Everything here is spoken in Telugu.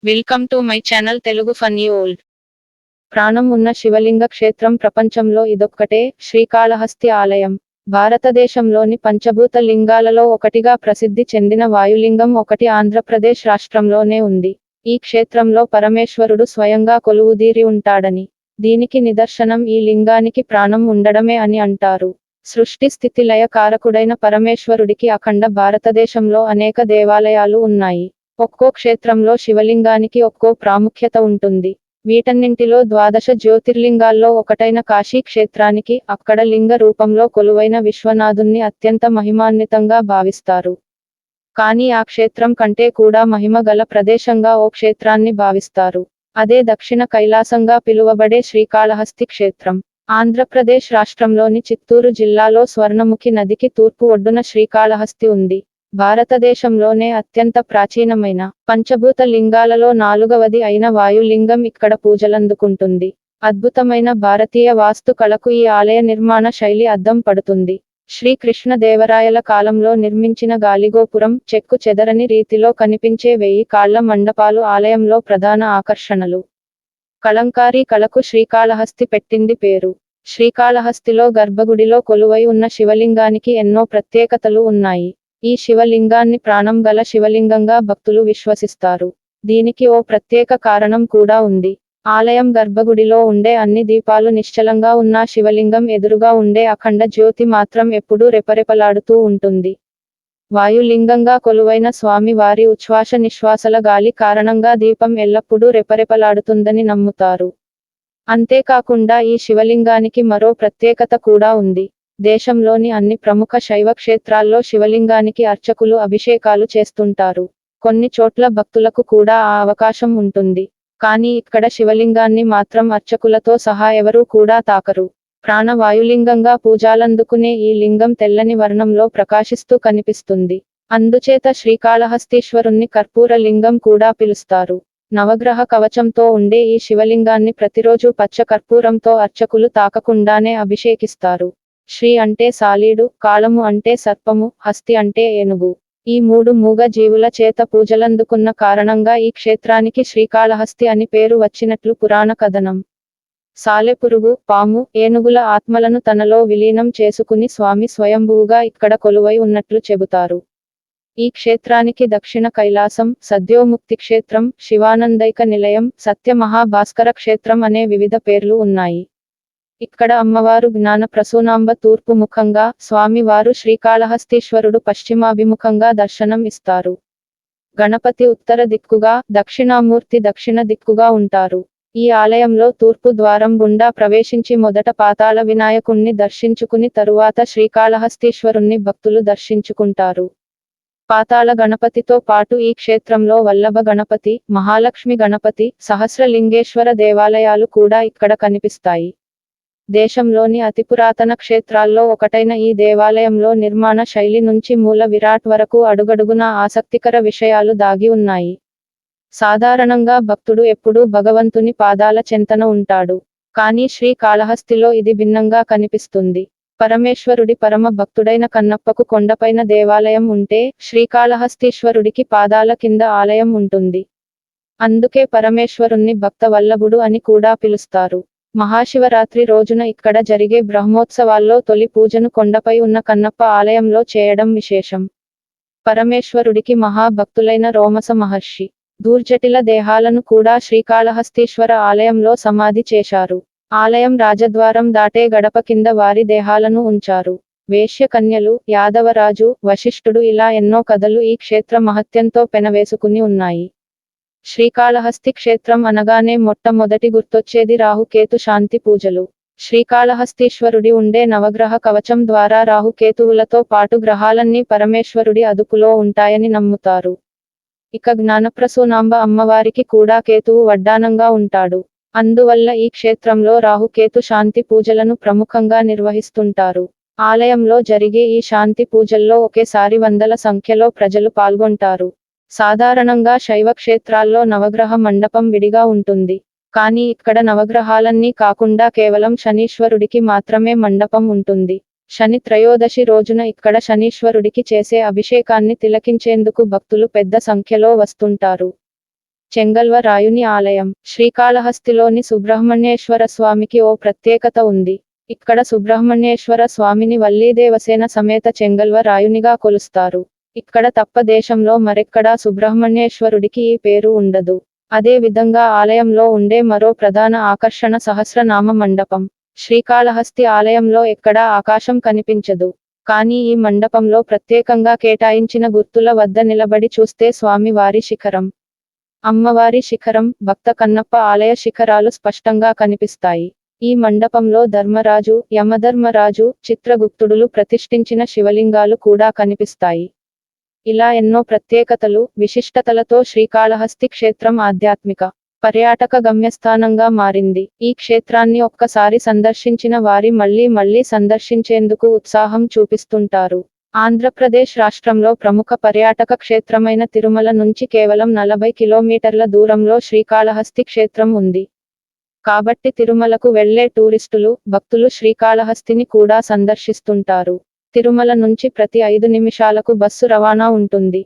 Welcome to my channel Telugu funny old. ప్రాణం ఉన్న శివలింగ క్షేత్రం ప్రపంచంలో ఇదొక్కటే, శ్రీకాళహస్తి ఆలయం. భారతదేశంలోని పంచభూత లింగాలలో ఒకటిగా ప్రసిద్ధి చెందిన వాయులింగం ఒకటి ఆంధ్రప్రదేశ్ రాష్ట్రంలోనే ఉంది. ఈ క్షేత్రంలో పరమేశ్వరుడు స్వయంగా కొలువుదీరి ఉంటాడని, దీనికి నిదర్శనం ఈ లింగానికి ప్రాణం ఉండడమే అని అంటారు. సృష్టి స్థితి లయ కారకుడైన పరమేశ్వరుడికి అఖండ భారతదేశంలో అనేక దేవాలయాలు ఉన్నాయి. ఒక్కో క్షేత్రంలో శివలింగానికి ఒక్కో ప్రాముఖ్యత ఉంటుంది. వీటన్నింటిలో ద్వాదశ జ్యోతిర్లింగాల్లో ఒకటైన కాశీ క్షేత్రానికి అక్కడ లింగ రూపంలో కొలువైన విశ్వనాథుణ్ణి అత్యంత మహిమాన్వితంగా భావిస్తారు. కానీ ఆ క్షేత్రం కంటే కూడా మహిమ గల ప్రదేశంగా ఓ క్షేత్రాన్ని భావిస్తారు. అదే దక్షిణ కైలాసంగా పిలువబడే శ్రీకాళహస్తి క్షేత్రం. ఆంధ్రప్రదేశ్ రాష్ట్రంలోని చిత్తూరు జిల్లాలో స్వర్ణముఖి నదికి తూర్పు ఒడ్డున శ్రీకాళహస్తి ఉంది. భారతదేశంలోనే అత్యంత ప్రాచీనమైన పంచభూత లింగాలలో 4వది అయిన వాయులింగం ఇక్కడ పూజలందుకుంటుంది. అద్భుతమైన భారతీయ వాస్తు కళకు ఈ ఆలయ నిర్మాణ శైలి అద్దం పడుతుంది. శ్రీ కృష్ణదేవరాయల కాలంలో నిర్మించిన గాలిగోపురం, చెక్కు చెదరని రీతిలో కనిపించే 1000 కాళ్ల మండపాలు ఆలయంలో ప్రధాన ఆకర్షణలు. కలంకారీ కళకు శ్రీకాళహస్తి పెట్టింది పేరు. శ్రీకాళహస్తిలో గర్భగుడిలో కొలువై ఉన్న శివలింగానికి ఎన్నో ప్రత్యేకతలు ఉన్నాయి. ఈ శివలింగాన్ని ప్రాణం గల శివలింగంగా భక్తులు విశ్వసిస్తారు. దీనికి ఓ ప్రత్యేక కారణం కూడా ఉంది. ఆలయం గర్భగుడిలో ఉండే అన్ని దీపాలు నిశ్చలంగా ఉన్నా శివలింగం ఎదురుగా ఉండే అఖండ జ్యోతి మాత్రం ఎప్పుడూ రెపరెపలాడుతూ ఉంటుంది. వాయులింగంగా కొలువైన స్వామి వారి ఉచ్ఛ్వాస నిశ్వాసల గాలి కారణంగా దీపం ఎల్లప్పుడూ రెపరెపలాడుతుందని నమ్ముతారు. అంతేకాకుండా ఈ శివలింగానికి మరో ప్రత్యేకత కూడా ఉంది. దేశంలోని అన్ని ప్రముఖ శైవ క్షేత్రాల్లో శివలింగానికి అర్చకులు అభిషేకాలు చేస్తుంటారు. కొన్ని చోట్ల భక్తులకు కూడా ఆ అవకాశం ఉంటుంది. కానీ ఇక్కడ శివలింగాన్ని మాత్రం అర్చకులతో సహా ఎవరూ కూడా తాకరు. ప్రాణవాయులింగంగా పూజలందుకునే ఈ లింగం తెల్లని వర్ణంలో ప్రకాశిస్తూ కనిపిస్తుంది. అందుచేత శ్రీకాళహస్తీశ్వరుణ్ణి కర్పూర లింగం కూడా పిలుస్తారు. నవగ్రహ కవచంతో ఉండే ఈ శివలింగాన్ని ప్రతిరోజు పచ్చ కర్పూరంతో అర్చకులు తాకకుండానే అభిషేకిస్తారు. శ్రీ అంటే సాలీడు, కాళము అంటే సర్పము, హస్తి అంటే ఏనుగు. ఈ 3 మూగ జీవుల చేత పూజలందుకున్న కారణంగా ఈ క్షేత్రానికి శ్రీకాళహస్తి అని పేరు వచ్చినట్లు పురాణ కథనం. సాలెపురుగు, పాము, ఏనుగుల ఆత్మలను తనలో విలీనం చేసుకుని స్వామి స్వయంభువుగా ఇక్కడ కొలువై ఉన్నట్లు చెబుతారు. ఈ క్షేత్రానికి దక్షిణ కైలాసం, సద్యోముక్తి క్షేత్రం, శివానందైక నిలయం, సత్య మహాభాస్కర క్షేత్రం అనే వివిధ పేర్లు ఉన్నాయి. ఇక్కడ అమ్మవారు జ్ఞాన ప్రసూనాంబ తూర్పు ముఖంగా, స్వామి వారు శ్రీకాళహస్తీశ్వరుడు పశ్చిమాభిముఖంగా దర్శనం ఇస్తారు. గణపతి ఉత్తర దిక్కుగా, దక్షిణామూర్తి దక్షిణ దిక్కుగా ఉంటారు. ఈ ఆలయంలో తూర్పు ద్వారం గుండా ప్రవేశించి మొదట పాతాళ వినాయకుణ్ణి దర్శించుకుని తరువాత శ్రీకాళహస్తీశ్వరుణ్ణి భక్తులు దర్శించుకుంటారు. పాతాళ గణపతితో పాటు ఈ క్షేత్రంలో వల్లభ గణపతి, మహాలక్ష్మి గణపతి, సహస్రలింగేశ్వర దేవాలయాలు కూడా ఇక్కడ కనిపిస్తాయి. దేశంలోని అతి పురాతన క్షేత్రాల్లో ఒకటైన ఈ దేవాలయంలో నిర్మాణ శైలి నుంచి మూల విరాట్ వరకు అడుగడుగునా ఆసక్తికర విషయాలు దాగి ఉన్నాయి. సాధారణంగా భక్తుడు ఎప్పుడూ భగవంతుని పాదాల చెంతన ఉంటాడు. కానీ శ్రీకాళహస్తిలో ఇది భిన్నంగా కనిపిస్తుంది. పరమేశ్వరుడి పరమ భక్తుడైన కన్నప్పకు కొండపైన దేవాలయం ఉంటే, శ్రీకాళహస్తీశ్వరుడికి పాదాల కింద ఆలయం ఉంటుంది. అందుకే పరమేశ్వరుణ్ణి భక్త వల్లభుడు అని కూడా పిలుస్తారు. మహాశివరాత్రి రోజున ఇక్కడ జరిగే బ్రహ్మోత్సవాల్లో తొలి పూజను కొండపై ఉన్న కన్నప్ప ఆలయంలో చేయడం విశేషం. పరమేశ్వరుడికి మహాభక్తులైన రోమస మహర్షి, దూర్జటిల దేహాలను కూడా శ్రీకాళహస్తీశ్వర ఆలయంలో సమాధి చేశారు. ఆలయం రాజద్వారం దాటే గడప కింద వారి దేహాలను ఉంచారు. వేశ్య కన్యలు, యాదవరాజు, వశిష్ఠుడు ఇలా ఎన్నో కథలు ఈ క్షేత్ర మహత్యంతో పెనవేసుకుని ఉన్నాయి. శ్రీకాళహస్తి క్షేత్రం అనగానే మొట్టమొదటి గుర్తొచ్చేది రాహుకేతు శాంతి పూజలు. శ్రీకాళహస్తీశ్వరుడి ఉండే నవగ్రహ కవచం ద్వారా రాహుకేతువులతో పాటు గ్రహాలన్నీ పరమేశ్వరుడి అదుపులో ఉంటాయని నమ్ముతారు. ఇక జ్ఞానప్రసూనాంబ అమ్మవారికి కూడా కేతువు వడ్డానంగా ఉంటాడు. అందువల్ల ఈ క్షేత్రంలో రాహుకేతు శాంతి పూజలను ప్రముఖంగా నిర్వహిస్తుంటారు. ఆలయంలో జరిగే ఈ శాంతి పూజల్లో ఒకేసారి వందల సంఖ్యలో ప్రజలు పాల్గొంటారు. సాధారణంగా శైవ క్షేత్రాల్లో నవగ్రహ మండపం విడిగా ఉంటుంది. కానీ ఇక్కడ నవగ్రహాలన్నీ కాకుండా కేవలం శనీశ్వరుడికి మాత్రమే మండపం ఉంటుంది. శని త్రయోదశి రోజున ఇక్కడ శనీశ్వరుడికి చేసే అభిషేకాన్ని తిలకించేందుకు భక్తులు పెద్ద సంఖ్యలో వస్తుంటారు. చెంగల్వ రాయుని ఆలయం. శ్రీకాళహస్తిలోని సుబ్రహ్మణ్యేశ్వర స్వామికి ఓ ప్రత్యేకత ఉంది. ఇక్కడ సుబ్రహ్మణ్యేశ్వర స్వామిని వల్లీదేవసేన సమేత చెంగల్వ రాయునిగా కొలుస్తారు. ఇక్కడ తప్ప దేశంలో మరెక్కడా సుబ్రహ్మణ్యేశ్వరుడికి ఈ పేరు ఉండదు. అదే విధంగా ఆలయంలో ఉండే మరో ప్రధాన ఆకర్షణ సహస్రనామ మండపం. శ్రీకాళహస్తి ఆలయంలో ఎక్కడా ఆకాశం కనిపించదు. కానీ ఈ మండపంలో ప్రత్యేకంగా కేటాయించిన గుర్తుల వద్ద నిలబడి చూస్తే స్వామి వారి శిఖరం, అమ్మవారి శిఖరం, భక్త కన్నప్ప ఆలయ శిఖరాలు స్పష్టంగా కనిపిస్తాయి. ఈ మండపంలో ధర్మరాజు, యమధర్మరాజు, చిత్రగుప్తుడులు ప్రతిష్ఠించిన శివలింగాలు కూడా కనిపిస్తాయి. ఇలా ఎన్నో ప్రత్యేకతలు, విశిష్టతలతో శ్రీకాళహస్తి క్షేత్రం ఆధ్యాత్మిక, పర్యాటక గమ్యస్థానంగా మారింది. ఈ క్షేత్రాన్ని ఒక్కసారి సందర్శించిన వారి మళ్లీ మళ్లీ సందర్శించేందుకు ఉత్సాహం చూపిస్తుంటారు. ఆంధ్రప్రదేశ్ రాష్ట్రంలో ప్రముఖ పర్యాటక క్షేత్రమైన తిరుమల నుంచి కేవలం 40 కిలోమీటర్ల దూరంలో శ్రీకాళహస్తి క్షేత్రం ఉంది. కాబట్టి తిరుమలకు వెళ్లే టూరిస్టులు, భక్తులు శ్రీకాళహస్తిని కూడా సందర్శిస్తుంటారు. తిరుమల నుంచి ప్రతి 5 నిమిషాలకు బస్సు రవాణా ఉంటుంది.